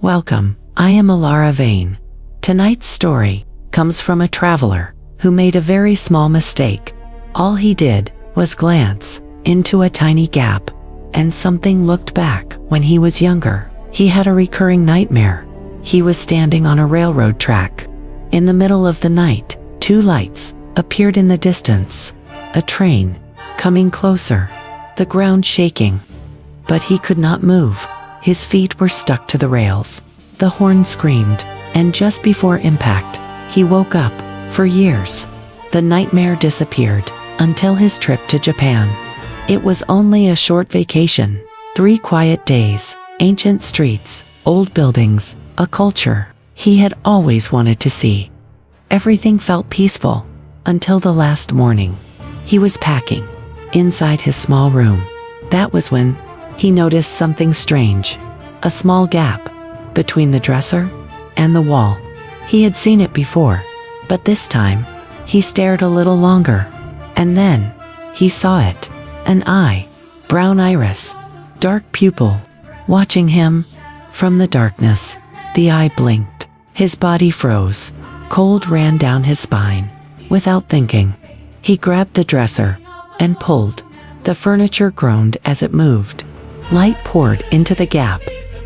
Welcome, I am Elara Vane. Tonight's story comes from a traveler who made a very small mistake. All he did was glance into a tiny gap, and something looked back. When he was younger, he had a recurring nightmare. He was standing on a railroad track. In the middle of the night, two lights appeared in the distance. A train coming closer, the ground shaking. But he could not move. His feet were stuck to the rails. The horn screamed, and just before impact, he woke up. For years, the nightmare disappeared until his trip to Japan. It was only a short vacation. 3 quiet days, ancient streets, old buildings, a culture he had always wanted to see. Everything felt peaceful until the last morning. He was packing inside his small room. That was when he noticed something strange. A small gap between the dresser and the wall. He had seen it before, but this time, he stared a little longer. And then, he saw it. An eye, brown iris, dark pupil, watching him. From the darkness, the eye blinked. His body froze. Cold ran down his spine. Without thinking, he grabbed the dresser and pulled. The furniture groaned as it moved. Light poured into the gap,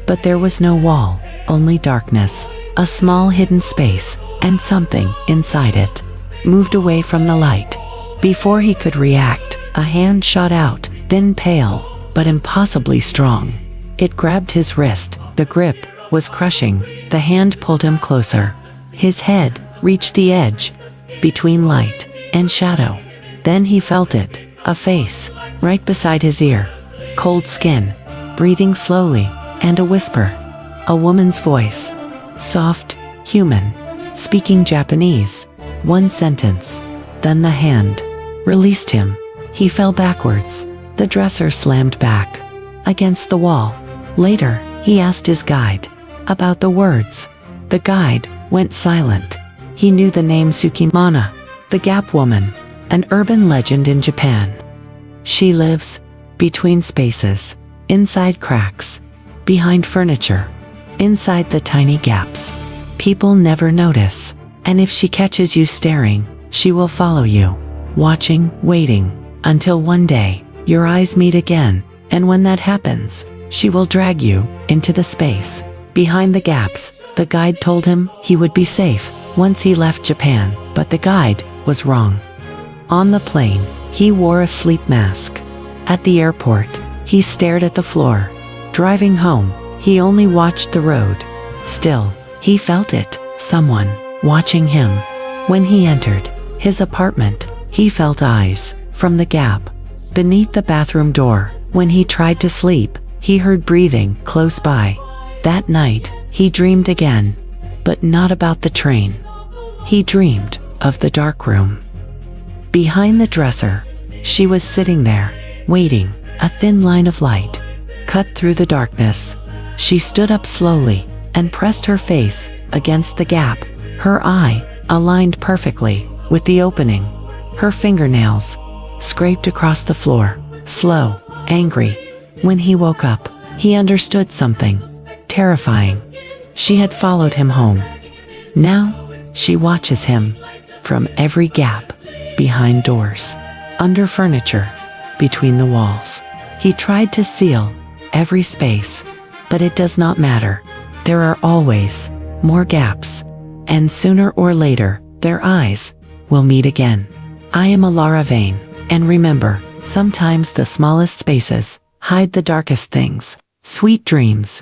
but there was no wall, only darkness. A small hidden space, and something inside it moved away from the light. Before he could react, a hand shot out, thin, pale, but impossibly strong. It grabbed his wrist. The grip was crushing. The hand pulled him closer. His head reached the edge between light and shadow. Then he felt it, a face right beside his ear. Cold skin, breathing slowly, and a whisper. A woman's voice. Soft, human, speaking Japanese. One sentence. Then the hand released him. He fell backwards. The dresser slammed back against the wall. Later, he asked his guide about the words. The guide went silent. He knew the name Sukima-Onna, the Gap Woman, an urban legend in Japan. She lives between spaces, inside cracks, behind furniture, inside the tiny gaps. People never notice, and if she catches you staring, she will follow you, watching, waiting, until one day, your eyes meet again, and when that happens, she will drag you into the space behind the gaps. The guide told him he would be safe once he left Japan, but the guide was wrong. On the plane, he wore a sleep mask. At the airport, he stared at the floor. Driving home, he only watched the road. Still, he felt it, someone watching him. When he entered his apartment, he felt eyes from the gap beneath the bathroom door. When he tried to sleep, he heard breathing close by. That night, he dreamed again, but not about the train. He dreamed of the dark room. Behind the dresser, she was sitting there, waiting. A thin line of light cut through the darkness. She stood up slowly and pressed her face against the gap. Her eye aligned perfectly with the opening. Her fingernails scraped across the floor, slow, angry. When he woke up, he understood something terrifying. She had followed him home. Now, she watches him from every gap, behind doors, under furniture, between the walls. He tried to seal every space, but it does not matter. There are always more gaps, and sooner or later, their eyes will meet again. I am Elara Vane, and remember, sometimes the smallest spaces hide the darkest things. Sweet dreams.